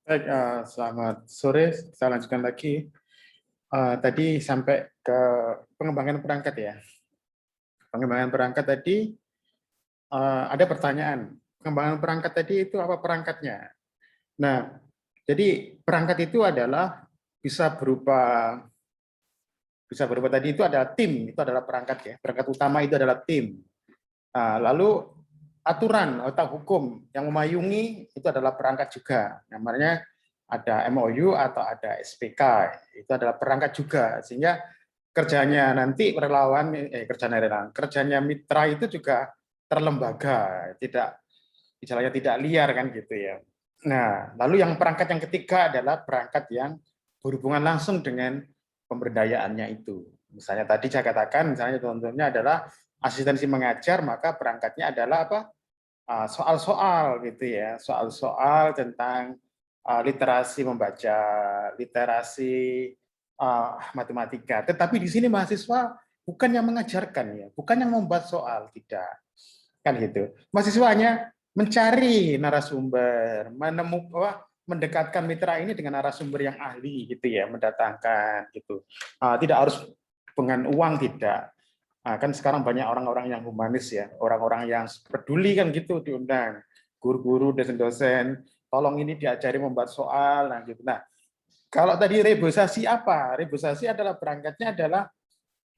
Baik, selamat sore. Saya lanjutkan lagi. Tadi sampai ke pengembangan perangkat ya. Pengembangan perangkat tadi ada pertanyaan. Pengembangan perangkat tadi itu apa perangkatnya? Nah, jadi perangkat itu adalah bisa berupa tadi itu adalah tim, itu adalah perangkat ya. Perangkat utama itu adalah tim. Lalu aturan atau hukum yang memayungi itu adalah perangkat juga. Namanya ada MOU atau ada SPK, itu adalah perangkat juga. Sehingga kerjanya nanti kerjanya mitra itu juga terlembaga, tidak misalnya tidak liar kan gitu ya. Nah, lalu yang perangkat yang ketiga adalah perangkat yang berhubungan langsung dengan pemberdayaannya itu. Misalnya tadi saya katakan, misalnya contohnya adalah asistensi mengajar, maka perangkatnya adalah apa? Soal-soal gitu ya, soal-soal tentang literasi membaca, literasi matematika. Tetapi di sini mahasiswa bukan yang mengajarkan ya, bukan yang membuat soal, tidak kan gitu. Mahasiswanya mencari narasumber, mendekatkan mitra ini dengan narasumber yang ahli gitu ya, mendatangkan gitu. Tidak harus dengan uang, tidak. Kan sekarang banyak orang-orang yang humanis ya, orang-orang yang peduli kan gitu diundang, guru-guru, dosen-dosen, tolong ini diajari membuat soal, nah gitu. Nah, kalau tadi reboisasi apa? Reboisasi adalah berangkatnya adalah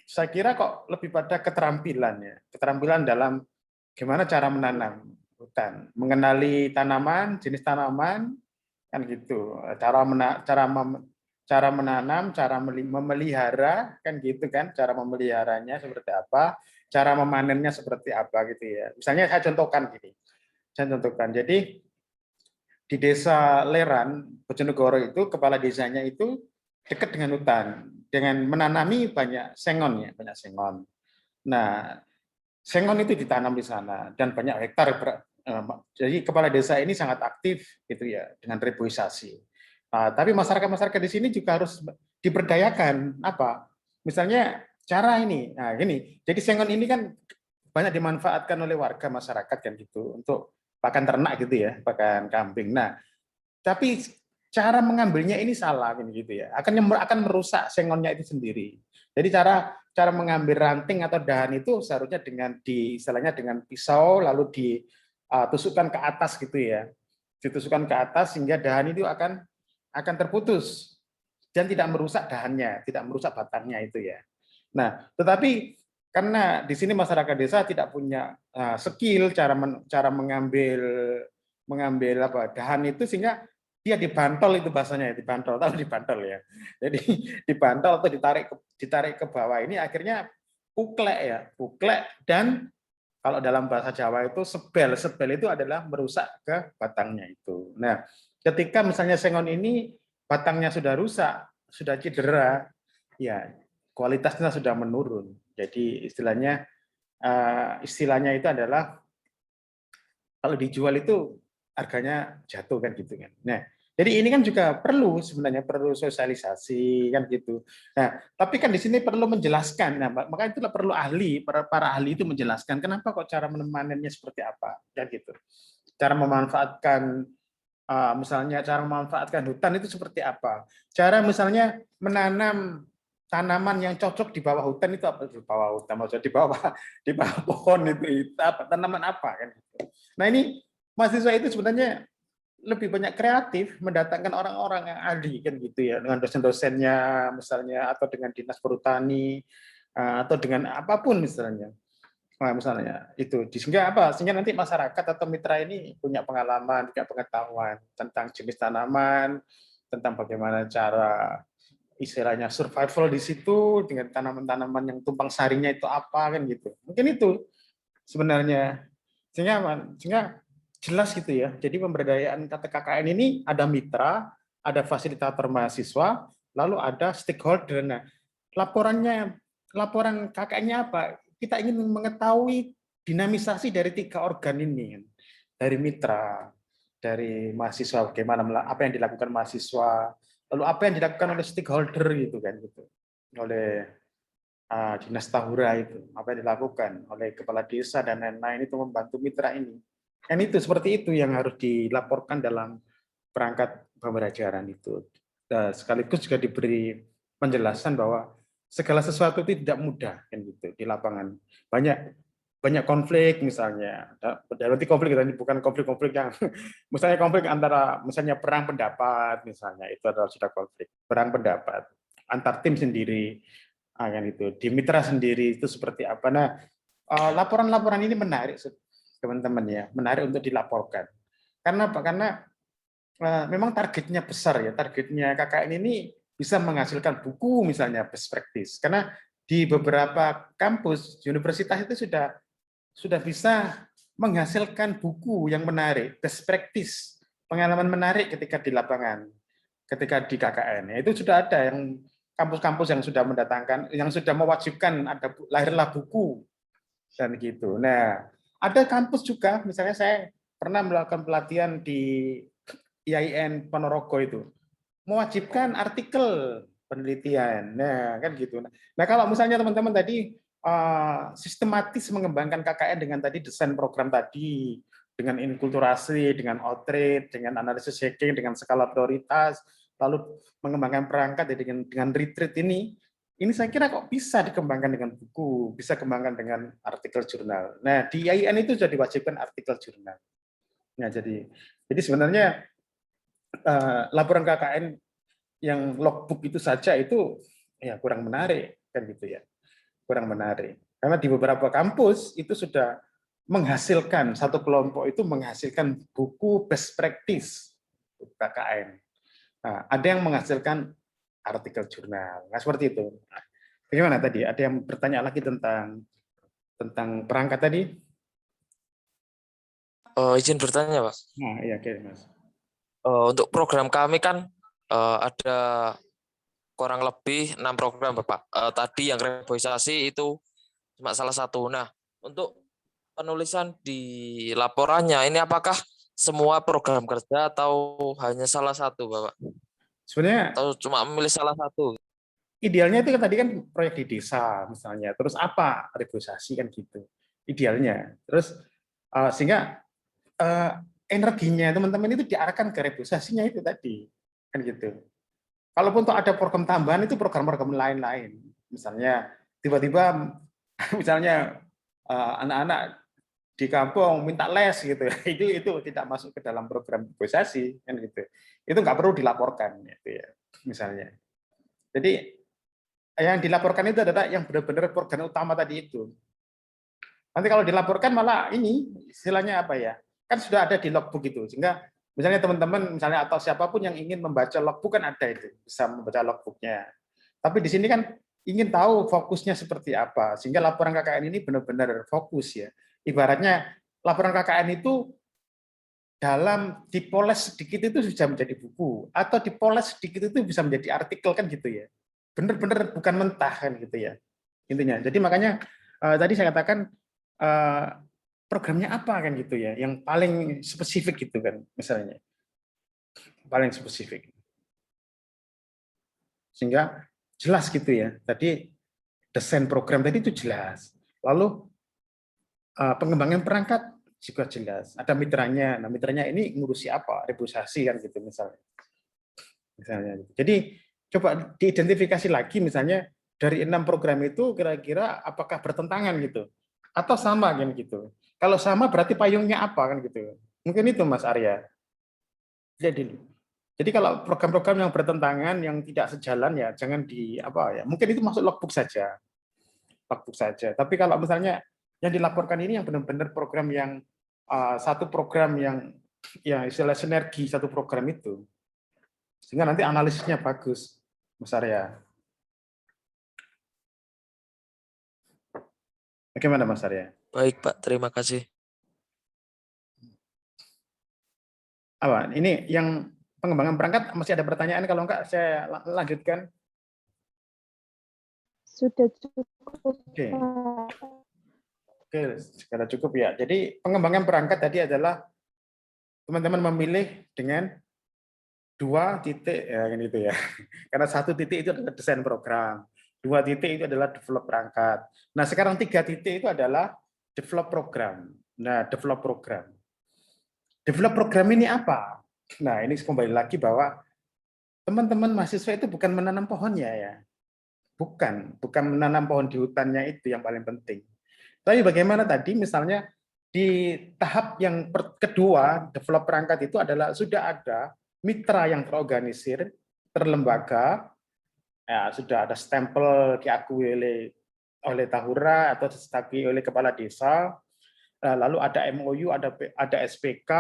saya kira kok lebih pada keterampilan ya, keterampilan dalam gimana cara menanam hutan, mengenali tanaman, jenis tanaman, kan gitu. Cara menanam, cara memelihara, kan gitu kan, cara memeliharanya seperti apa, cara memanennya seperti apa gitu ya. Misalnya saya contohkan gini, Jadi di desa Leran, Bojonegoro itu kepala desanya itu dekat dengan hutan, dengan menanami banyak sengon ya, banyak sengon. Nah, sengon itu ditanam di sana dan banyak hektar. Jadi kepala desa ini sangat aktif gitu ya dengan reboisasi. Tapi masyarakat-masyarakat di sini juga harus diberdayakan. Apa? Misalnya cara ini. Nah, ini. Jadi sengon ini kan banyak dimanfaatkan oleh warga masyarakat kan gitu untuk pakan ternak gitu ya, pakan kambing. Nah, tapi cara mengambilnya ini salah gitu ya. Akan merusak sengonnya itu sendiri. Jadi cara cara mengambil ranting atau dahan itu seharusnya istilahnya dengan pisau lalu ditusukkan ke atas gitu ya. Ditusukkan ke atas sehingga dahan itu akan terputus dan tidak merusak dahannya, tidak merusak batangnya itu ya. Nah, tetapi karena di sini masyarakat desa tidak punya skill cara mengambil apa dahan itu, sehingga dia dibantol, itu bahasanya dibantol, tahu dibantol ya. Jadi dibantol atau ditarik ke bawah, ini akhirnya puklek dan kalau dalam bahasa Jawa itu sebel itu adalah merusak ke batangnya itu. Nah, ketika misalnya sengon ini batangnya sudah rusak, sudah cedera, ya kualitasnya sudah menurun. Jadi istilahnya itu adalah kalau dijual itu harganya jatuh kan gitu kan. Nah, jadi ini kan juga sebenarnya perlu sosialisasi kan gitu. Nah, tapi kan di sini perlu menjelaskan. Nah, maka itulah perlu para ahli itu menjelaskan kenapa kok cara menemanennya seperti apa kan gitu. Cara memanfaatkan misalnya cara memanfaatkan hutan itu seperti apa. Cara misalnya menanam tanaman yang cocok di bawah hutan itu apa? Di bawah hutan, maksudnya di bawah pohon itu apa? Tanaman apa kan gitu. Nah, ini mahasiswa itu sebenarnya lebih banyak kreatif mendatangkan orang-orang yang ahli kan gitu ya, dengan dosen-dosennya misalnya, atau dengan dinas perhutani, atau dengan apapun misalnya. Nah, misalnya itu sehingga apa? Sehingga nanti masyarakat atau mitra ini punya pengalaman, punya pengetahuan tentang jenis tanaman, tentang bagaimana cara istilahnya survival di situ dengan tanaman-tanaman yang tumpang sarinya itu apa kan gitu. Mungkin itu sebenarnya sehingga jelas gitu ya. Jadi pemberdayaan KTKKN ini ada mitra, ada fasilitator mahasiswa, lalu ada stakeholder. Nah, laporan KKN-nya apa? Kita ingin mengetahui dinamisasi dari 3 organ ini, dari mitra, dari mahasiswa, bagaimana apa yang dilakukan mahasiswa, lalu apa yang dilakukan oleh stakeholder gitu kan gitu, oleh dinas tahura itu, apa yang dilakukan oleh kepala desa dan lain-lain itu membantu mitra ini. Kan itu seperti itu yang harus dilaporkan dalam perangkat pembelajaran itu. Nah, sekaligus juga diberi penjelasan bahwa segala sesuatu itu tidak mudah kan gitu di lapangan. Banyak konflik misalnya. Berarti konflik ini bukan konflik-konflik yang misalnya konflik antara misalnya perang pendapat misalnya, itu adalah sudah konflik. Perang pendapat antar tim sendiri kan itu. Di mitra sendiri itu seperti apa. Nah, laporan-laporan ini menarik teman-teman ya, menarik untuk dilaporkan. Karena apa? Karena memang targetnya besar ya, targetnya KKN ini bisa menghasilkan buku misalnya best practice. Karena di beberapa kampus universitas itu sudah bisa menghasilkan buku yang menarik, best practice, pengalaman menarik ketika di lapangan, ketika di KKN. Itu sudah ada yang kampus-kampus yang sudah mendatangkan, yang sudah mewajibkan ada lahirlah buku dan gitu. Nah, ada kampus juga, misalnya saya pernah melakukan pelatihan di IAIN Ponorogo itu, mewajibkan artikel penelitian. Nah, kan gitu. Nah, kalau misalnya teman-teman tadi sistematis mengembangkan KKN dengan tadi desain program tadi, dengan inkulturasi, dengan outreach, dengan analisis hacking, dengan skala prioritas, lalu mengembangkan perangkat dengan retreat ini saya kira kok bisa dikembangkan dengan buku, bisa dikembangkan dengan artikel jurnal. Nah, di IAIN itu sudah diwajibkan artikel jurnal. Nah, jadi sebenarnya laporan KKN yang logbook itu saja itu ya kurang menarik kan gitu ya, kurang menarik karena di beberapa kampus itu sudah menghasilkan, satu kelompok itu menghasilkan buku best practice KKN. Nah, ada yang menghasilkan artikel jurnal, nah seperti itu. Nah, bagaimana tadi, ada yang bertanya lagi tentang perangkat tadi? Izin bertanya, Pak. Nah iya, oke Mas. Untuk program kami kan ada kurang lebih 6 program, Bapak. Tadi yang reboisasi itu cuma salah satu. Nah, untuk penulisan di laporannya, ini apakah semua program kerja atau hanya salah satu, Bapak? Sebenarnya Atau cuma memilih salah satu? idealnya itu tadi kan proyek di desa misalnya, terus apa reboisasi kan gitu idealnya. Terus sehingga energinya teman-teman itu diarahkan ke reboisasinya itu tadi kan gitu. Kalaupun tuh ada program tambahan itu program-program lain-lain, misalnya tiba-tiba misalnya anak-anak di kampung minta les gitu, itu tidak masuk ke dalam program reboisasi kan gitu. Itu nggak perlu dilaporkan gitu ya misalnya. Jadi yang dilaporkan itu adalah yang benar-benar program utama tadi itu. Nanti kalau dilaporkan malah ini istilahnya apa ya? Kan sudah ada di logbook itu, sehingga misalnya teman-teman misalnya atau siapapun yang ingin membaca logbook kan ada itu, bisa membaca logbooknya. Tapi di sini kan ingin tahu fokusnya seperti apa, sehingga laporan KKN ini benar-benar fokus ya. Ibaratnya laporan KKN itu dalam dipoles sedikit itu bisa menjadi buku, atau dipoles sedikit itu bisa menjadi artikel kan gitu ya. Benar-benar bukan mentah kan gitu ya intinya. Jadi makanya tadi saya katakan programnya apa kan gitu ya, yang paling spesifik gitu kan misalnya, paling spesifik sehingga jelas gitu ya. Tadi desain program tadi itu jelas, lalu pengembangan perangkat juga jelas, ada mitranya. Nah mitranya ini ngurusi apa, reboisasi kan gitu misalnya. Jadi coba diidentifikasi lagi misalnya dari 6 program itu kira-kira apakah bertentangan gitu atau sama kan gitu. Kalau sama berarti payungnya apa kan gitu. Mungkin itu Mas Arya. Jadi kalau program-program yang bertentangan yang tidak sejalan ya jangan di apa ya. Mungkin itu masuk logbook saja. Logbook saja. Tapi kalau misalnya yang dilaporkan ini yang benar-benar program yang satu program yang ya istilah sinergi satu program itu. Sehingga nanti analisisnya bagus, Mas Arya. Bagaimana Mas Arya? Baik, Pak. Terima kasih. Apa? Ini yang pengembangan perangkat masih ada pertanyaan? Kalau enggak saya lanjutkan. Sudah cukup. Oke. Oke, segala cukup ya. Jadi pengembangan perangkat tadi adalah teman-teman memilih dengan 2 titik ya kan gitu ya. Karena 1 titik itu adalah desain program, 2 titik itu adalah develop perangkat. Nah, sekarang 3 titik itu adalah develop program. Nah, develop program. Develop program ini apa? Nah, ini kembali lagi bahwa teman-teman mahasiswa itu bukan menanam pohonnya ya. Bukan menanam pohon di hutannya itu yang paling penting. Tapi bagaimana tadi misalnya di tahap yang kedua, develop perangkat itu adalah sudah ada mitra yang terorganisir, terlembaga, ya, sudah ada stempel diakui oleh Tahura atau diakui oleh kepala desa, lalu ada MOU, ada SPK,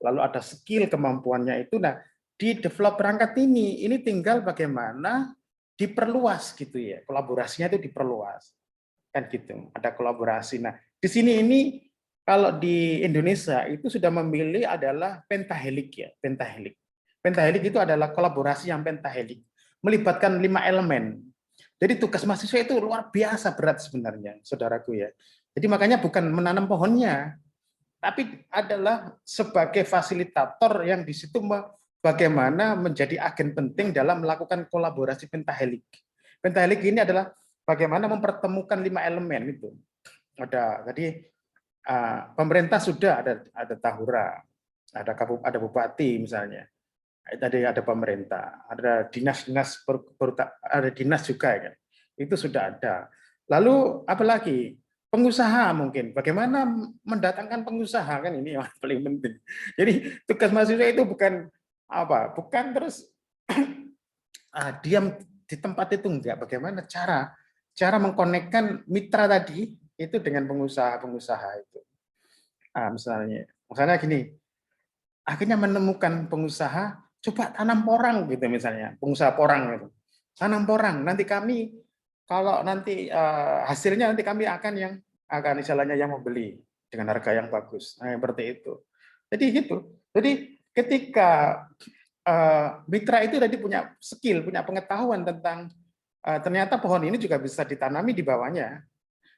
lalu ada skill kemampuannya itu. Nah, di develop perangkat ini tinggal bagaimana diperluas gitu ya, kolaborasinya itu diperluas kan gitu, ada kolaborasi. Nah, di sini ini kalau di Indonesia itu sudah memilih adalah pentahelik ya, pentahelik. Pentahelik itu adalah kolaborasi yang pentahelik, melibatkan 5 elemen. Jadi tugas mahasiswa itu luar biasa berat sebenarnya, saudaraku ya. Jadi makanya bukan menanam pohonnya, tapi adalah sebagai fasilitator yang di situ bagaimana menjadi agen penting dalam melakukan kolaborasi pentahelik. Pentahelik ini adalah bagaimana mempertemukan 5 elemen itu. Ada tadi pemerintah sudah ada Tahura, ada bupati misalnya. Tadi ada pemerintah, ada dinas-dinas, ada dinas juga ya. Itu sudah ada. Lalu apalagi pengusaha mungkin, bagaimana mendatangkan pengusaha kan ini yang paling penting. Jadi tugas mahasiswa itu bukan terus diam di tempat itu enggak. Bagaimana cara mengkonekkan mitra tadi itu dengan pengusaha-pengusaha itu. Misalnya gini, akhirnya menemukan pengusaha, coba tanam porang gitu misalnya, pengusaha porang gitu. Tanam porang, nanti kami kalau nanti hasilnya nanti kami akan istilahnya yang membeli dengan harga yang bagus. Nah, seperti itu. Jadi gitu. Jadi ketika mitra itu tadi punya skill, punya pengetahuan tentang ternyata pohon ini juga bisa ditanami di bawahnya.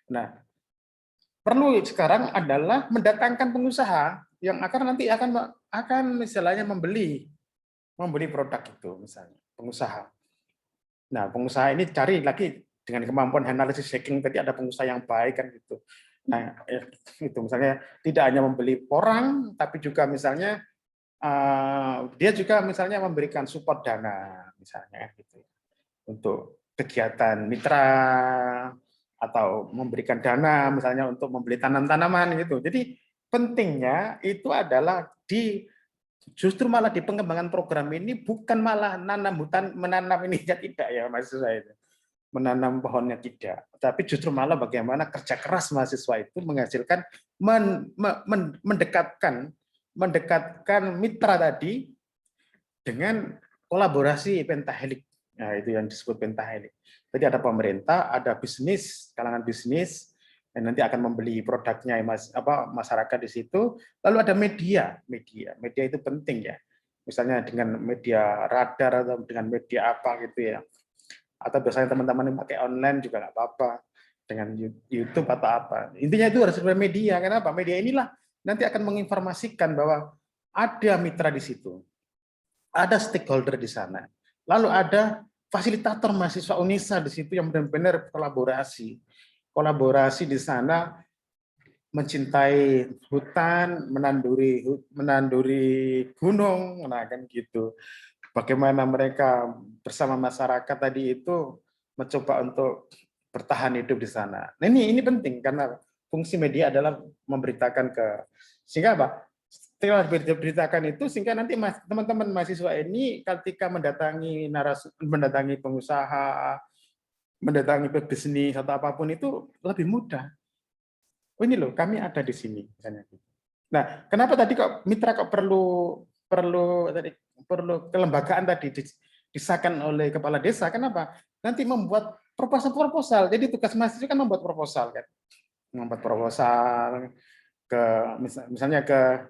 Nah, perlu sekarang adalah mendatangkan pengusaha yang nanti akan misalnya membeli produk itu misalnya pengusaha. Nah, pengusaha ini cari lagi dengan kemampuan analisis hacking tadi ada pengusaha yang baik kan gitu. Nah, itu misalnya tidak hanya membeli porang tapi juga misalnya dia juga misalnya memberikan support dana misalnya gitu untuk kegiatan mitra atau memberikan dana misalnya untuk membeli tanam-tanaman gitu. Jadi pentingnya itu adalah justru malah di pengembangan program ini bukan malah menanam ini ya tidak ya mahasiswa itu. Menanam pohonnya tidak, tapi justru malah bagaimana kerja keras mahasiswa itu menghasilkan mendekatkan mitra tadi dengan kolaborasi pentahelik. Nah, itu yang disebut pentahelik. Jadi ada pemerintah, ada bisnis, kalangan bisnis, dan nanti akan membeli produknya masyarakat di situ. Lalu ada media itu penting ya. Misalnya dengan media radar atau dengan media apa gitu ya. Atau biasanya teman-teman yang pakai online juga nggak apa-apa dengan YouTube atau apa. Intinya itu harus media. Kenapa? Media inilah nanti akan menginformasikan bahwa ada mitra di situ, ada stakeholder di sana. Lalu ada fasilitator mahasiswa UNISA di situ yang benar-benar kolaborasi. Kolaborasi di sana mencintai hutan, menanduri gunung, nah kan gitu. Bagaimana mereka bersama masyarakat tadi itu mencoba untuk bertahan hidup di sana. Nah, ini penting karena fungsi media adalah memberitakan sehingga apa? Setelah diberitakan itu sehingga nanti teman-teman mahasiswa ini ketika mendatangi pengusaha, mendatangi pebisnis atau apapun itu lebih mudah. Oh ini loh, kami ada di sini misalnya. Nah, kenapa tadi kok mitra kok perlu kelembagaan tadi disahkan oleh kepala desa? Kenapa? Nanti membuat proposal. Jadi tugas mahasiswa kan membuat proposal kan. Membuat proposal ke misalnya ke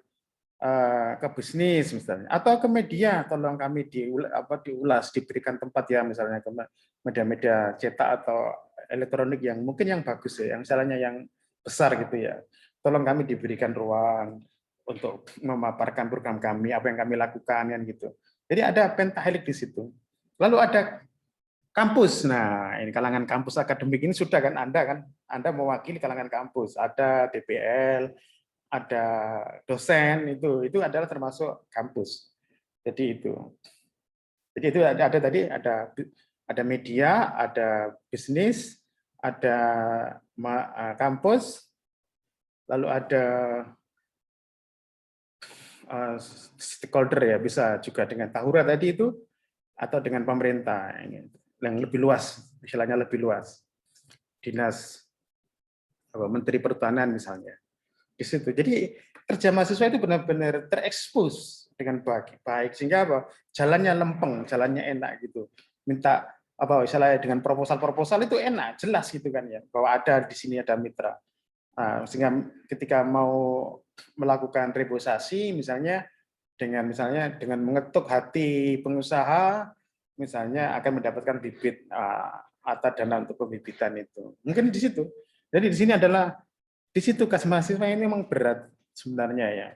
bisnis misalnya atau ke media, tolong kami diulas, diberikan tempat ya misalnya ke media-media cetak atau elektronik yang mungkin yang bagus ya, yang misalnya yang besar gitu ya. Tolong kami diberikan ruang untuk memaparkan program kami, apa yang kami lakukan kan gitu. Jadi ada pentahelik di situ. Lalu ada kampus. Nah, ini kalangan kampus akademik ini sudah kan Anda mewakili kalangan kampus. Ada DPL, ada dosen itu adalah termasuk kampus. Jadi itu. Jadi itu ada tadi ada media, ada bisnis, ada kampus, lalu ada stakeholder ya, bisa juga dengan Tahura tadi itu, atau dengan pemerintah yang lebih luas, istilahnya lebih luas, dinas Menteri Pertahanan misalnya di situ. Jadi kerja mahasiswa itu benar-benar terekspos dengan baik, sehingga apa, jalannya lempeng, jalannya enak gitu. Minta apa misalnya dengan proposal itu enak, jelas gitu kan ya, bahwa ada di sini ada mitra. Nah, sehingga ketika mau melakukan reboisasi misalnya dengan mengetuk hati pengusaha, misalnya akan mendapatkan bibit atau dana untuk pembibitan itu. Mungkin di situ. Jadi di sini adalah di situ kas mahasiswa ini memang berat sebenarnya ya.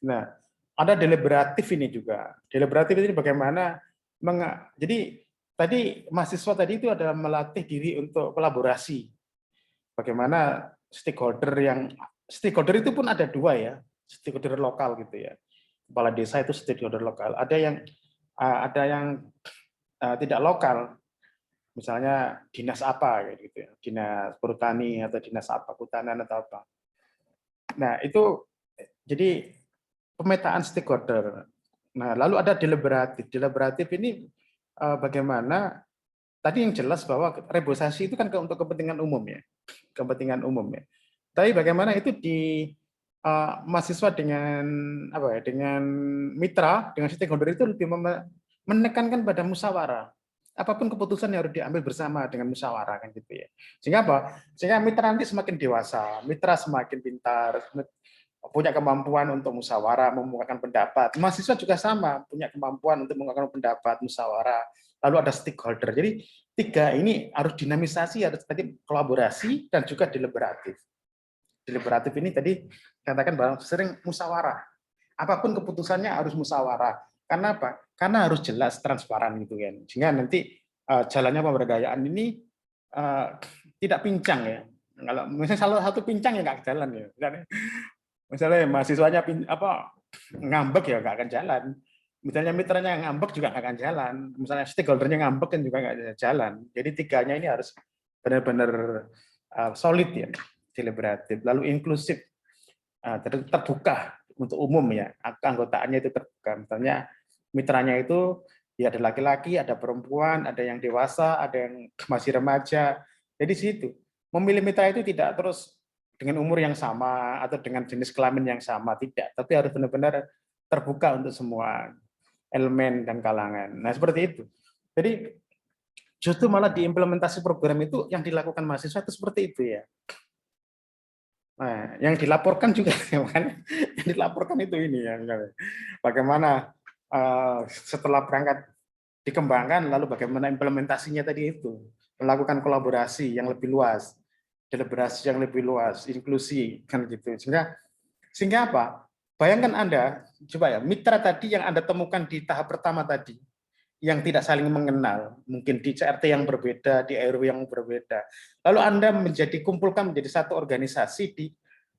Nah, ada deliberatif ini juga. Deliberatif ini bagaimana jadi tadi mahasiswa tadi itu adalah melatih diri untuk kolaborasi. Bagaimana stakeholder itu pun ada dua ya, stakeholder lokal gitu ya. Kepala desa itu stakeholder lokal. Ada yang tidak lokal, misalnya dinas apa gitu ya, dinas perhutani atau dinas apa, kehutanan atau apa. Nah itu jadi pemetaan stakeholder. Nah lalu ada deliberatif. Deliberatif ini bagaimana tadi yang jelas bahwa reboisasi itu kan untuk kepentingan umum ya, kepentingan umum ya. Tapi bagaimana itu di mahasiswa dengan apa ya, dengan mitra, dengan stakeholder itu lebih menekankan pada musyawarah. Apapun keputusan yang harus diambil bersama dengan musyawarah kan gitu ya. Sehingga apa? Sehingga mitra nanti semakin dewasa, mitra semakin pintar, punya kemampuan untuk musyawarah, mengungkapkan pendapat. Mahasiswa juga sama, punya kemampuan untuk mengungkapkan pendapat, musyawarah. Lalu ada stakeholder. Jadi tiga ini harus dinamisasi, harus tadi kolaborasi dan juga deliberatif. Deliberatif ini tadi katakan bahwa sering musyawarah. Apapun keputusannya harus musyawarah. Karena apa? Karena harus jelas, transparan gitu kan. Sehingga nanti jalannya pemberdayaan ini tidak pincang ya. Kalau misalnya salah satu pincang ya nggak jalan ya. Misalnya mahasiswanya ngambek ya nggak akan jalan. Misalnya mitranya ngambek juga nggak akan jalan. Misalnya stakeholdernya ngambek kan juga nggak jalan. Jadi tiganya ini harus benar-benar solid ya, deliberatif, lalu inklusif, terbuka untuk umum ya, keanggotaannya itu terbuka. Misalnya mitranya itu ya ada laki-laki, ada perempuan, ada yang dewasa, ada yang masih remaja. Jadi situ memilih mitra itu tidak terus dengan umur yang sama atau dengan jenis kelamin yang sama, tidak, tapi harus benar-benar terbuka untuk semua elemen dan kalangan. Nah seperti itu. Jadi justru malah diimplementasi program itu yang dilakukan mahasiswa itu seperti itu ya. Nah, yang dilaporkan juga kan, yang dilaporkan itu ini ya, bagaimana setelah berangkat dikembangkan, lalu bagaimana implementasinya tadi itu, melakukan kolaborasi yang lebih luas, deliberasi yang lebih luas, inklusi kan gitu, sehingga apa? Bayangkan Anda, coba ya, mitra tadi yang Anda temukan di tahap pertama tadi, yang tidak saling mengenal, mungkin di CRT yang berbeda, di RW yang berbeda. Lalu Anda kumpulkan menjadi satu organisasi di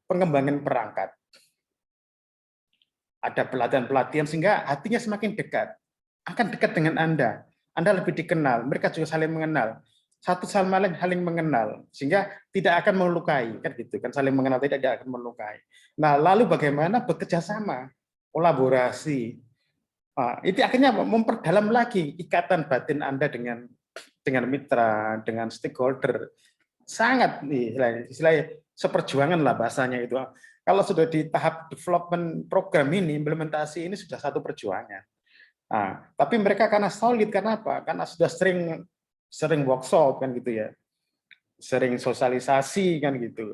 pengembangan perangkat. Ada pelatihan-pelatihan sehingga hatinya semakin dekat. Akan dekat dengan Anda. Anda lebih dikenal, mereka juga saling mengenal. Satu sama lain saling mengenal sehingga tidak akan melukai kan gitu kan, saling mengenal tidak akan melukai. Nah, lalu bagaimana bekerja sama, kolaborasi. Itu akhirnya memperdalam lagi ikatan batin Anda dengan mitra, dengan stakeholder. Sangat istilahnya seperjuangan lah bahasanya itu. Kalau sudah di tahap development program ini, implementasi ini sudah satu perjuangan. Nah, tapi mereka karena solid, karena apa? Karena sudah sering workshop kan gitu ya, sering sosialisasi kan gitu,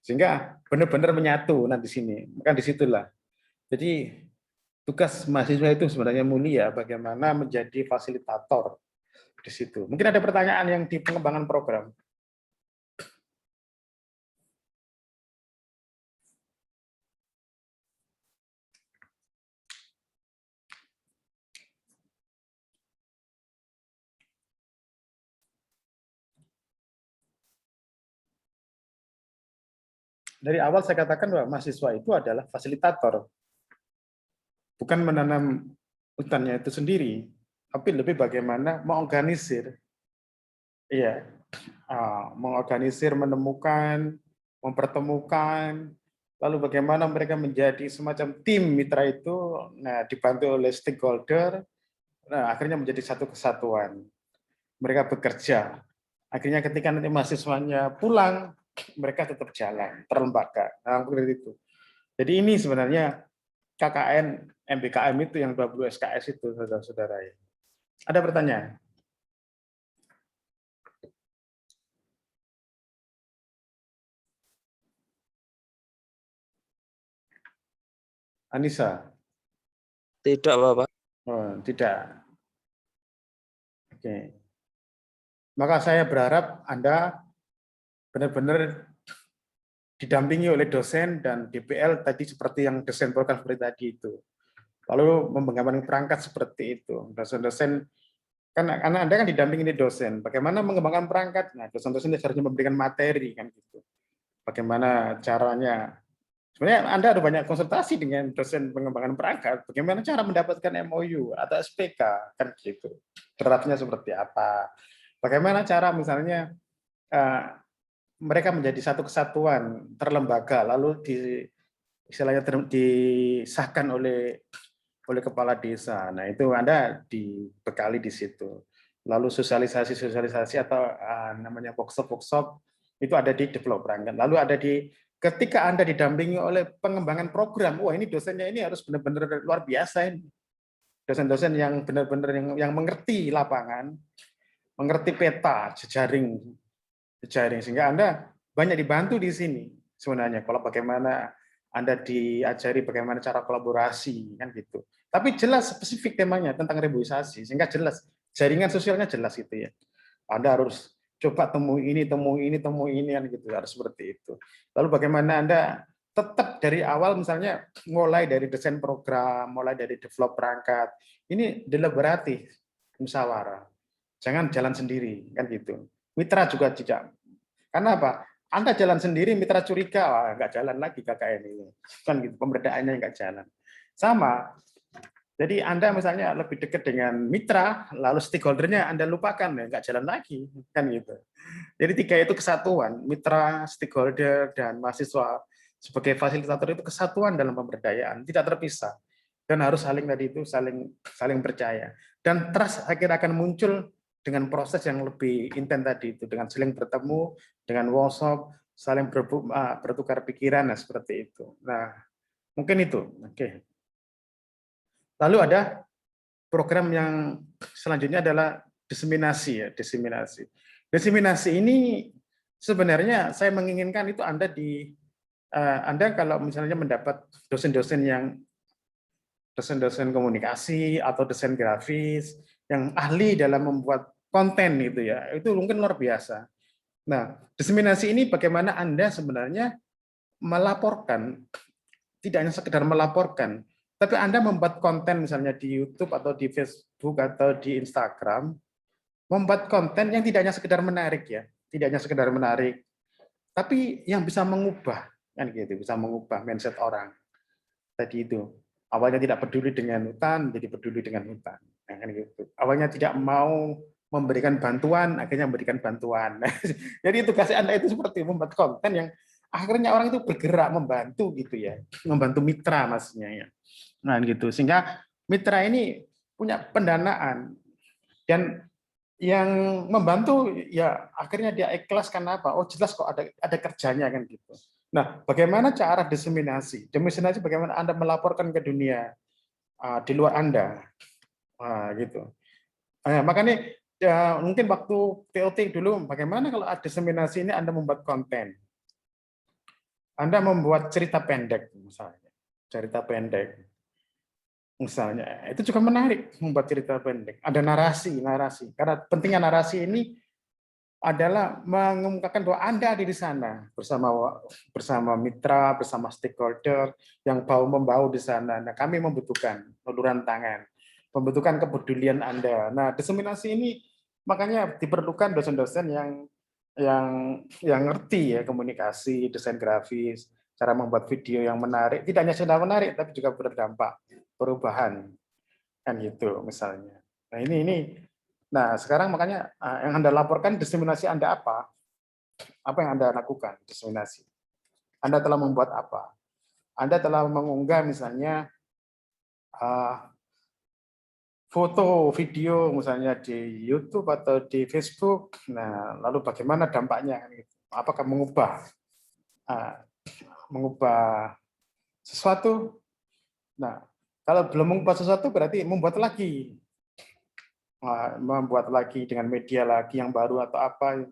sehingga benar-benar menyatu. Nah di sini, kan disitulah. Jadi tugas mahasiswa itu sebenarnya mulia, bagaimana menjadi fasilitator di situ. Mungkin ada pertanyaan yang di pengembangan program. Dari awal saya katakan bahwa mahasiswa itu adalah fasilitator, bukan menanam hutannya itu sendiri, tapi lebih bagaimana mengorganisir, iya, mengorganisir, menemukan, mempertemukan, lalu bagaimana mereka menjadi semacam tim mitra itu, nah dibantu oleh stakeholder, nah akhirnya menjadi satu kesatuan. Mereka bekerja. Akhirnya ketika nanti mahasiswanya pulang, mereka tetap jalan, terlembaga. Nah, seperti itu. Jadi ini sebenarnya KKN, MBKM itu yang 20 SKS itu, saudara-saudara. Ada pertanyaan? Anissa? Tidak, Bapak. Oh, tidak. Oke. Maka saya berharap Anda benar-benar didampingi oleh dosen dan DPL tadi seperti yang dosen program seperti tadi itu. Lalu mengembangkan perangkat seperti itu. Dosen-dosen kan karena Anda kan didampingi dosen. Bagaimana mengembangkan perangkat? Nah, dosen-dosen harusnya memberikan materi kan gitu. Bagaimana caranya? Sebenarnya Anda ada banyak konsultasi dengan dosen pengembangan perangkat. Bagaimana cara mendapatkan MOU atau SPK kan gitu. Draftnya seperti apa? Bagaimana cara misalnya mereka menjadi satu kesatuan terlembaga lalu istilahnya disahkan oleh kepala desa. Nah, itu Anda dibekali di situ. Lalu sosialisasi atau namanya workshop itu ada di develop perangkat. Lalu ada ketika Anda didampingi oleh pengembangan program, wah ini dosennya ini harus benar-benar luar biasa ini. Dosen-dosen yang benar-benar yang mengerti lapangan, mengerti peta, jejaring sehingga Anda banyak dibantu di sini sebenarnya. Kalau bagaimana Anda diajari bagaimana cara kolaborasi kan gitu. Tapi jelas spesifik temanya tentang reboisasi sehingga jelas jaringan sosialnya jelas itu ya. Anda harus coba temu ini kan gitu, harus seperti itu. Lalu bagaimana Anda tetap dari awal misalnya mulai dari desain program, mulai dari develop perangkat, ini deliberatif, musyawarah. Jangan jalan sendiri kan gitu. Mitra juga tidak. Karena apa? Anda jalan sendiri, mitra curiga, wah, nggak jalan lagi KKN ini. Kan gitu, pemberdaannya nggak jalan. Sama, jadi Anda misalnya lebih dekat dengan mitra, lalu stakeholdernya Anda lupakan, ya nggak jalan lagi. Kan gitu. Jadi tiga itu kesatuan, mitra, stakeholder, dan mahasiswa sebagai fasilitator itu kesatuan dalam pemberdayaan, tidak terpisah. Dan harus saling tadi itu saling percaya. Dan trust akhirnya akan muncul dengan proses yang lebih intens tadi itu, dengan saling bertemu, dengan workshop, saling bertukar pikiran, nah seperti itu. Nah, mungkin itu. Oke. Lalu ada program yang selanjutnya adalah diseminasi ya, diseminasi. Diseminasi ini sebenarnya saya menginginkan itu Anda kalau misalnya mendapat dosen-dosen komunikasi atau desain grafis yang ahli dalam membuat konten itu mungkin luar biasa. Nah, diseminasi ini bagaimana Anda sebenarnya melaporkan, tidak hanya sekedar melaporkan, tapi Anda membuat konten misalnya di YouTube atau di Facebook atau di Instagram, membuat konten yang tidak hanya sekedar menarik ya, tidak hanya sekedar menarik, tapi yang bisa mengubah kan gitu, bisa mengubah mindset orang. Tadi itu awalnya tidak peduli dengan hutan, jadi peduli dengan hutan. Nah, kan gitu. Awalnya tidak mau memberikan bantuan, akhirnya memberikan bantuan. Jadi tugas Anda itu seperti membuat konten yang akhirnya orang itu bergerak membantu gitu ya, membantu mitra maksudnya ya. Nah gitu, sehingga mitra ini punya pendanaan dan yang membantu ya akhirnya dia ikhlas karena apa? Oh jelas kok ada kerjanya kan gitu. Nah, bagaimana cara diseminasi? Diseminasi bagaimana Anda melaporkan ke dunia di luar Anda, gitu. Makanya ya, mungkin waktu TOT dulu, bagaimana kalau ada diseminasi ini Anda membuat konten, Anda membuat cerita pendek misalnya, cerita pendek. Misalnya, itu juga menarik membuat cerita pendek. Ada narasi. Karena pentingnya narasi ini adalah mengemukakan bahwa Anda ada di sana bersama mitra, bersama stakeholder yang bahu-membahu di sana. Nah, kami membutuhkan uluran tangan, membutuhkan kepedulian Anda. Nah, diseminasi ini makanya diperlukan dosen-dosen yang ngerti ya komunikasi, desain grafis, cara membuat video yang menarik, tidak hanya sekedar menarik tapi juga berdampak perubahan. kan gitu misalnya. Nah nah sekarang makanya yang Anda laporkan diseminasi Anda apa? Apa yang Anda lakukan diseminasi? Anda telah membuat apa? Anda telah mengunggah misalnya foto, video misalnya di YouTube atau di Facebook. Nah, lalu bagaimana dampaknya? Apakah mengubah sesuatu? Nah, kalau belum mengubah sesuatu berarti membuat lagi dengan media lagi yang baru atau apa.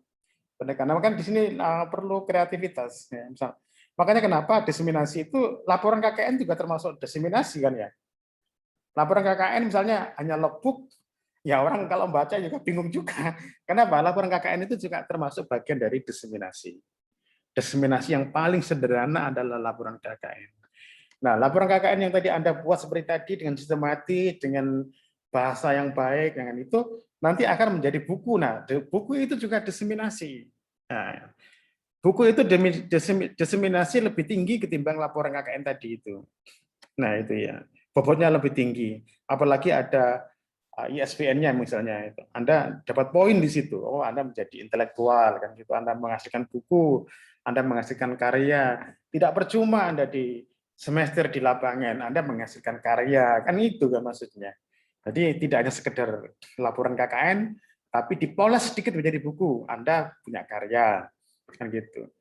Karena kan di sini perlu kreativitas. Ya, misal. Makanya kenapa diseminasi itu laporan KKN juga termasuk diseminasi kan ya. Laporan KKN misalnya hanya logbook, ya orang kalau baca juga bingung juga. Kenapa? Laporan KKN itu juga termasuk bagian dari diseminasi. Diseminasi yang paling sederhana adalah laporan KKN. Nah, laporan KKN yang tadi Anda buat seperti tadi dengan sistematis, dengan bahasa yang baik, dengan itu nanti akan menjadi buku. Nah, buku itu juga diseminasi. Nah, buku itu diseminasi lebih tinggi ketimbang laporan KKN tadi itu. Nah, itu ya. Bobotnya lebih tinggi. Apalagi ada ISBN-nya misalnya itu. Anda dapat poin di situ. Oh, Anda menjadi intelektual kan gitu. Anda menghasilkan buku, Anda menghasilkan karya. Tidak percuma Anda di semester di lapangan, Anda menghasilkan karya. Kan itu kan maksudnya. Jadi tidak hanya sekedar laporan KKN, tapi dipoles sedikit menjadi buku. Anda punya karya. Kan gitu.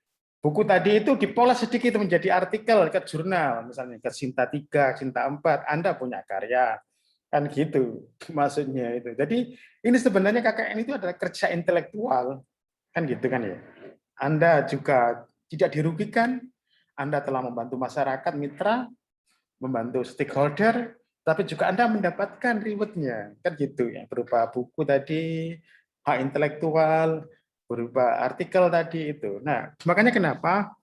Buku tadi itu dipoles sedikit menjadi artikel ke jurnal, misalnya ke Sinta 3, Sinta 4, Anda punya karya. Kan gitu maksudnya itu. Jadi ini sebenarnya KKN itu adalah kerja intelektual. Kan gitu kan ya. Anda juga tidak dirugikan, Anda telah membantu masyarakat, mitra, membantu stakeholder, tapi juga Anda mendapatkan reward-nya. Kan gitu ya, berupa buku tadi, hak intelektual, berupa artikel tadi itu. Nah, makanya kenapa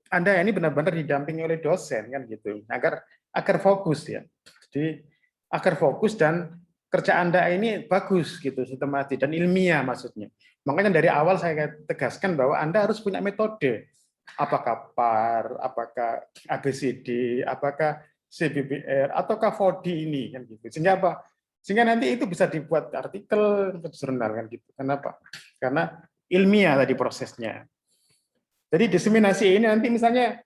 Anda ini benar-benar didampingi oleh dosen kan gitu, agar fokus ya. Jadi agar fokus dan kerja Anda ini bagus gitu, sistematis dan ilmiah maksudnya. Makanya dari awal saya tegaskan bahwa Anda harus punya metode. Apakah PAR, apakah ABCD, apakah CBBR, ataukah 4D ini kan gitu. Sehingga apa? Sehingga nanti itu bisa dibuat artikel untuk jurnal kan gitu. Kenapa? Karena ilmiah tadi prosesnya. Jadi diseminasi ini nanti misalnya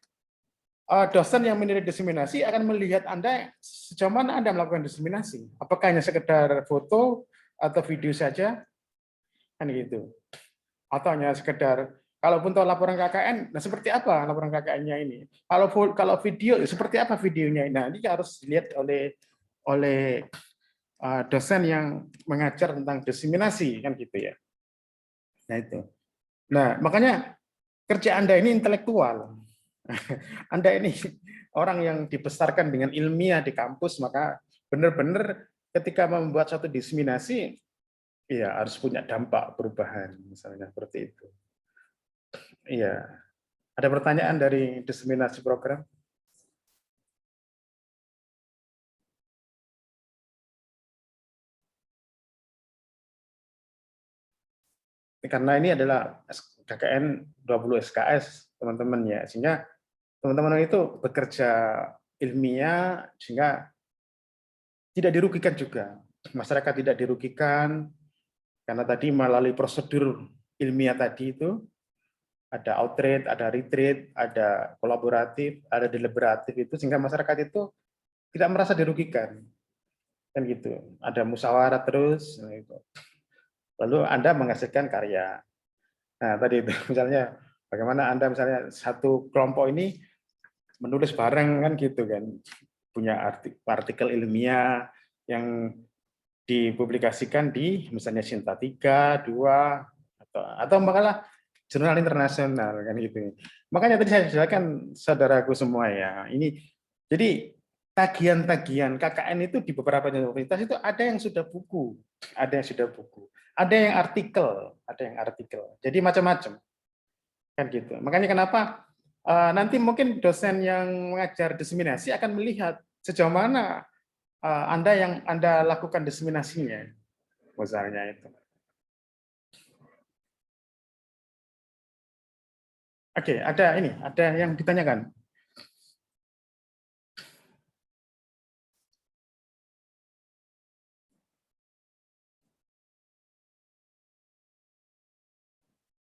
dosen yang menilai diseminasi akan melihat Anda sejauh mana Anda melakukan diseminasi. Apakah hanya sekedar foto atau video saja, kan gitu. Atau hanya sekedar, kalaupun tahu laporan KKN, nah seperti apa laporan KKN-nya ini? Kalau video, seperti apa videonya? Nah ini harus dilihat oleh dosen yang mengajar tentang diseminasi, kan gitu ya. Nah itu. Nah makanya kerja Anda ini intelektual. Anda ini orang yang dibesarkan dengan ilmiah di kampus, maka benar-benar ketika membuat satu diseminasi, ya harus punya dampak perubahan, misalnya seperti itu. Iya, ada pertanyaan dari diseminasi program? Karena ini adalah KKN 20 SKS, teman-teman ya, sehingga teman-teman itu bekerja ilmiah sehingga tidak dirugikan juga. Masyarakat tidak dirugikan karena tadi melalui prosedur ilmiah tadi itu ada outreach, ada retreat, ada kolaboratif, ada deliberatif itu sehingga masyarakat itu tidak merasa dirugikan. Kan gitu. Ada musyawarah terus gitu. Lalu Anda menghasilkan karya. Nah, tadi itu misalnya bagaimana Anda misalnya satu kelompok ini menulis bareng kan gitu kan. Punya artikel ilmiah yang dipublikasikan di misalnya Sinta 3, 2 atau malah jurnal internasional kan gitu. Makanya tadi saya jelaskan saudaraku semua ya. Ini jadi tagihan-tagihan KKN itu di beberapa universitas itu ada yang sudah buku, ada yang artikel. Jadi macam-macam kan gitu. Makanya kenapa nanti mungkin dosen yang mengajar diseminasi akan melihat sejauh mana Anda lakukan diseminasinya, misalnya itu. Oke, ada yang ditanyakan.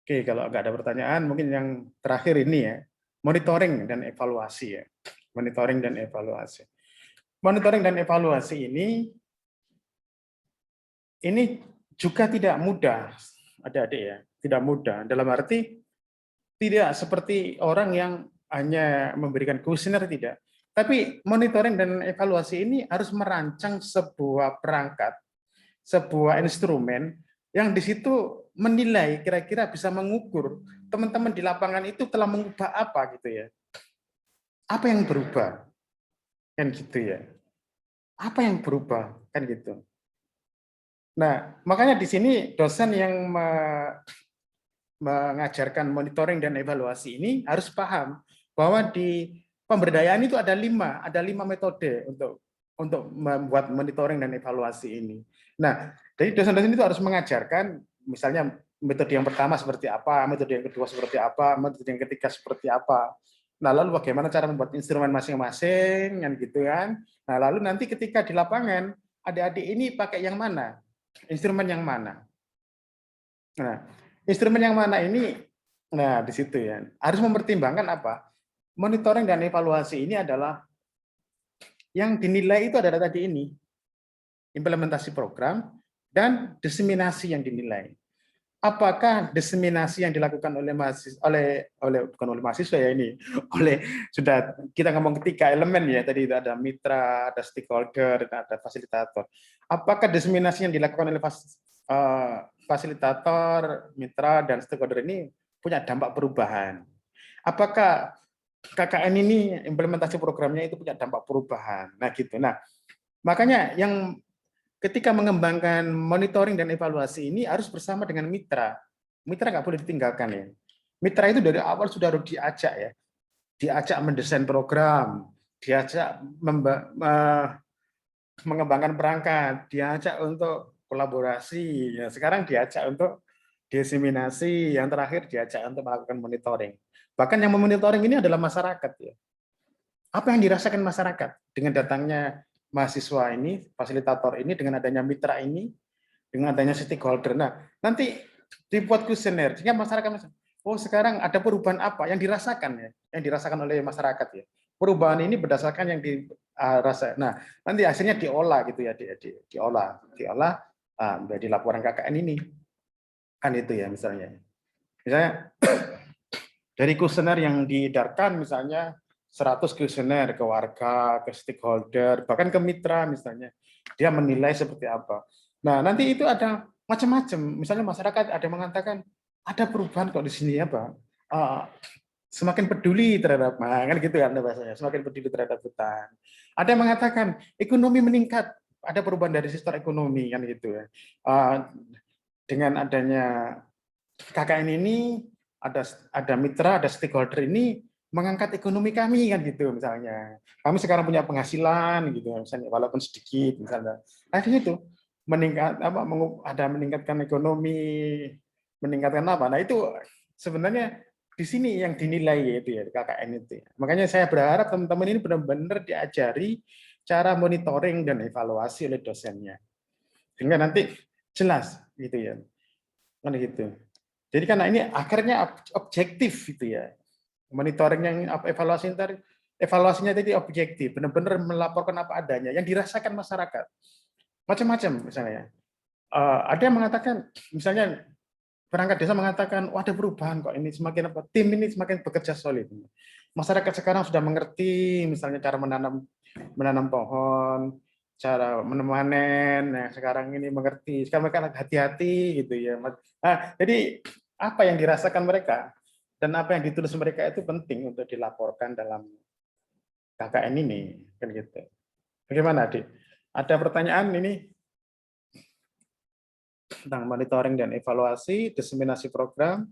Oke, kalau nggak ada pertanyaan, mungkin yang terakhir ini ya, monitoring dan evaluasi ya. Monitoring dan evaluasi. Monitoring dan evaluasi ini juga tidak mudah, adik-adik ya, tidak mudah. Dalam arti tidak seperti orang yang hanya memberikan kuesioner, tidak. Tapi monitoring dan evaluasi ini harus merancang sebuah perangkat, sebuah instrumen yang di situ menilai kira-kira bisa mengukur teman-teman di lapangan itu telah mengubah apa gitu ya. Apa yang berubah? Kan gitu ya. Apa yang berubah? Kan gitu. Nah, makanya di sini dosen yang mengajarkan monitoring dan evaluasi ini harus paham bahwa di pemberdayaan itu ada lima metode untuk membuat monitoring dan evaluasi ini. Nah, jadi dosen-dosen itu harus mengajarkan misalnya metode yang pertama seperti apa, metode yang kedua seperti apa, metode yang ketiga seperti apa. Nah, lalu bagaimana cara membuat instrumen masing-masing kan gitu kan. Nah, lalu nanti ketika di lapangan adik-adik ini pakai yang mana? Instrumen yang mana? Nah, instrumen yang mana ini? Nah, di situ ya. Harus mempertimbangkan apa? Monitoring dan evaluasi ini adalah yang dinilai itu adalah tadi ini, implementasi program dan diseminasi yang dinilai. Apakah diseminasi yang dilakukan oleh mahasiswa, bukan oleh mahasiswa ya ini, oleh sudah kita ngomong ketiga elemen ya, tadi itu ada mitra, ada stakeholder, dan ada fasilitator. Apakah diseminasi yang dilakukan oleh fasilitator, mitra, dan stakeholder ini punya dampak perubahan? Apakah KKN ini implementasi programnya itu punya dampak perubahan? Nah gitu. Nah makanya yang ketika mengembangkan monitoring dan evaluasi ini harus bersama dengan mitra. Mitra nggak boleh ditinggalkan ya. Mitra itu dari awal sudah harus diajak ya, diajak mendesain program, diajak mengembangkan perangkat, diajak untuk kolaborasi. Ya, sekarang diajak untuk diseminasi, yang terakhir diajak untuk melakukan monitoring. Bahkan yang memonitoring ini adalah masyarakat ya. Apa yang dirasakan masyarakat dengan datangnya mahasiswa ini, fasilitator ini, dengan adanya mitra ini, dengan adanya stakeholder. Nah, nanti dibuat kuesioner sehingga masyarakat, oh sekarang ada perubahan apa yang dirasakan ya, yang dirasakan oleh masyarakat ya. Perubahan ini berdasarkan yang dirasa. Nah, nanti hasilnya diolah gitu ya, diolah menjadi laporan KKN ini. Kan itu ya misalnya. Misalnya dari kuesioner yang diedarkan misalnya 100 kuesioner ke warga, ke stakeholder, bahkan ke mitra misalnya. Dia menilai seperti apa. Nah, nanti itu ada macam-macam. Misalnya masyarakat ada yang mengatakan ada perubahan kok di sini apa? Semakin peduli terhadap, nah, kan gitu kan bahasanya, semakin peduli terhadap hutan. Ada yang mengatakan ekonomi meningkat, ada perubahan dari sektor ekonomi kan gitu ya. Dengan adanya KKN ini ada mitra, ada stakeholder ini mengangkat ekonomi kami kan gitu misalnya. Kami sekarang punya penghasilan gitu misalnya walaupun sedikit misalnya. Akhirnya itu ada meningkatkan ekonomi, meningkatkan apa. Nah, itu sebenarnya di sini yang dinilai yaitu ya KKN itu. Makanya saya berharap teman-teman ini benar-benar diajari cara monitoring dan evaluasi oleh dosennya. Sehingga nanti jelas gitu ya. Kan gitu. Jadi karena ini akhirnya objektif gitu ya. Monitoring yang evaluasinya tadi objektif, benar-benar melaporkan apa adanya yang dirasakan masyarakat. Macam-macam misalnya. Ada yang mengatakan misalnya perangkat desa mengatakan, wah ada perubahan kok ini semakin apa? Tim ini semakin bekerja solid. Masyarakat sekarang sudah mengerti misalnya cara menanam pohon, cara memanen. Nah, sekarang ini mengerti. Sekarang mereka hati-hati gitu ya. Nah, jadi apa yang dirasakan mereka dan apa yang ditulis mereka itu penting untuk dilaporkan dalam KKN ini kan gitu. Bagaimana, Adik? Ada pertanyaan ini tentang monitoring dan evaluasi, diseminasi program?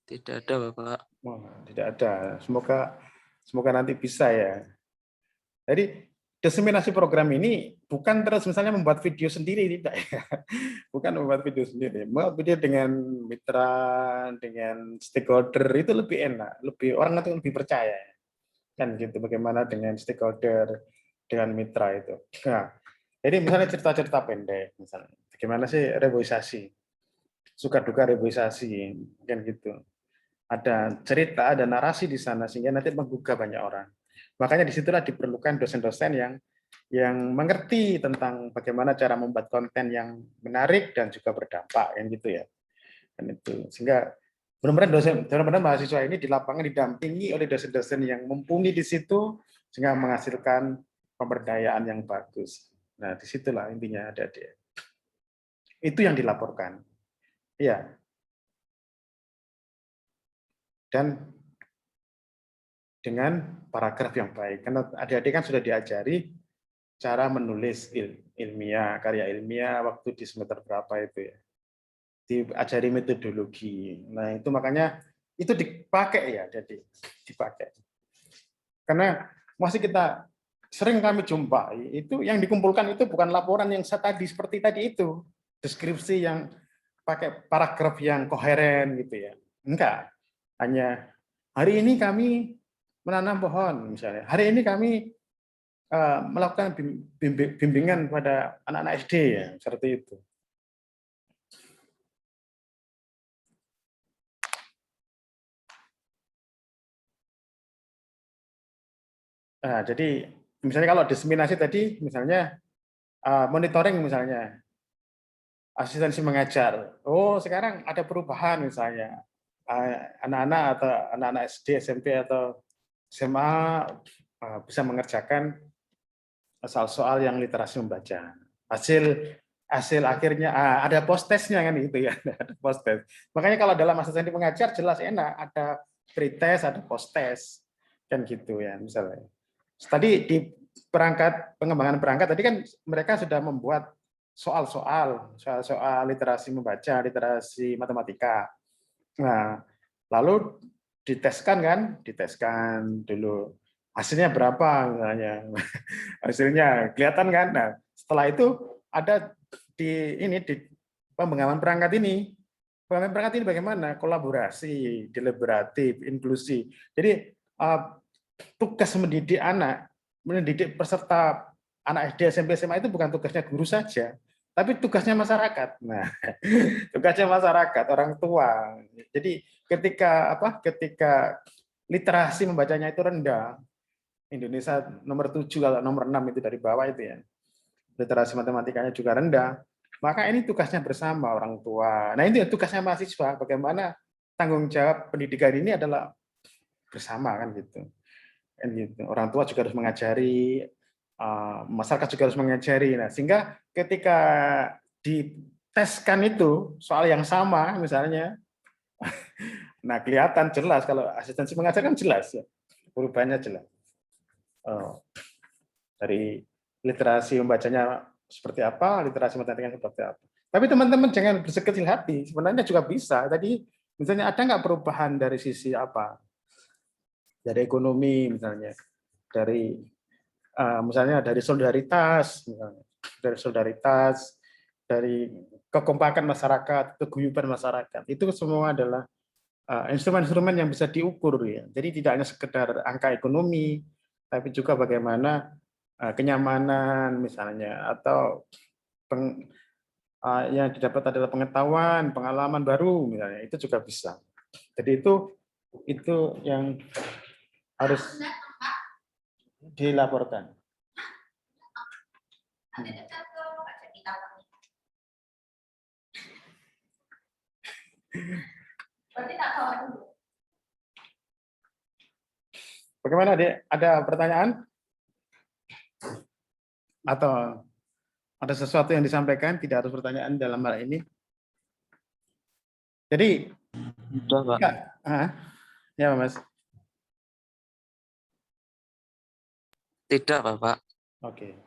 Tidak ada, Bapak. Oh, tidak ada. Semoga nanti bisa ya. Jadi diseminasi program ini bukan terus misalnya membuat video sendiri, tidak ya. Bukan membuat video sendiri. Membuat video dengan mitra, dengan stakeholder itu lebih enak, orang itu lebih percaya. Kan gitu bagaimana dengan stakeholder, dengan mitra itu. Nah, Jadi misalnya cerita-cerita pendek, misalnya bagaimana sih reboisasi, suka duka reboisasi, kan gitu. Ada cerita, ada narasi di sana sehingga nanti menggugah banyak orang. Makanya disitulah diperlukan dosen-dosen yang mengerti tentang bagaimana cara membuat konten yang menarik dan juga berdampak, kan gitu ya. Dan itu sehingga benar-benar mahasiswa ini di lapangan didampingi oleh dosen-dosen yang mumpuni di situ sehingga menghasilkan pemberdayaan yang bagus. Nah, disitulah intinya ada dia. Itu yang dilaporkan. Iya. Dan dengan paragraf yang baik. Karena adik-adik kan sudah diajari cara menulis ilmiah, karya ilmiah waktu di semester berapa itu ya. Diajari metodologi. Nah, itu makanya itu dipakai ya, jadi dipakai. Karena masih kita sering kami jumpai, itu yang dikumpulkan itu bukan laporan yang tadi seperti tadi itu, deskripsi yang pakai paragraf yang koheren gitu ya. Enggak. Hanya hari ini kami menanam pohon misalnya. Hari ini kami melakukan bimbingan pada anak-anak SD ya, seperti itu. Nah, jadi misalnya kalau diseminasi tadi, misalnya monitoring misalnya, asistensi mengajar. Oh, sekarang ada perubahan misalnya. Anak-anak atau anak-anak SD, SMP atau SMA bisa mengerjakan soal-soal yang literasi membaca. Hasil akhirnya ada post testnya kan gitu ya, ada post test. Makanya kalau dalam asistensi mengajar jelas enak, ada pre-test, ada post test kan gitu ya misalnya. Tadi di pengembangan perangkat tadi kan mereka sudah membuat soal-soal literasi membaca, literasi matematika. Nah, lalu diteskan dulu hasilnya berapa misalnya. Hasilnya kelihatan kan. Nah, setelah itu ada di pengembangan perangkat ini. Pengembangan perangkat ini bagaimana? Kolaborasi, deliberatif, inklusi. Jadi tugas mendidik peserta anak SD, SMP, SMA itu bukan tugasnya guru saja, tapi tugasnya masyarakat. Nah, tugasnya masyarakat, orang tua. Jadi ketika literasi membacanya itu rendah, Indonesia nomor 7 kalau nomor 6 itu dari bawah itu ya. Literasi matematikanya juga rendah. Maka ini tugasnya bersama orang tua. Nah, ini tugasnya mahasiswa, bagaimana tanggung jawab pendidikan ini adalah bersama kan gitu. Kan gitu. Orang tua juga harus mengajari, masyarakat juga harus mengajari. Nah, sehingga ketika diteskan itu soal yang sama misalnya, nah kelihatan jelas kalau asistensi mengajar kan jelas ya, perubahannya jelas. Dari literasi membacanya seperti apa, literasi matematikanya seperti apa. Tapi teman-teman jangan bersekecil hati, sebenarnya juga bisa. Tadi misalnya ada nggak perubahan dari sisi apa? Dari ekonomi misalnya, dari misalnya dari solidaritas, dari kekompakan masyarakat, keguyuban masyarakat. Itu semua adalah instrumen-instrumen yang bisa diukur ya. Jadi tidak hanya sekedar angka ekonomi, tapi juga bagaimana kenyamanan misalnya, atau yang didapat adalah pengetahuan, pengalaman baru misalnya, itu juga bisa. Jadi itu yang harus dilaporkan. Bagaimana, Dek? Ada pertanyaan? Atau ada sesuatu yang disampaikan, tidak harus pertanyaan dalam hal ini? Jadi, Sudah, Pak. Ya, Mas. Tidak, Bapak. Oke.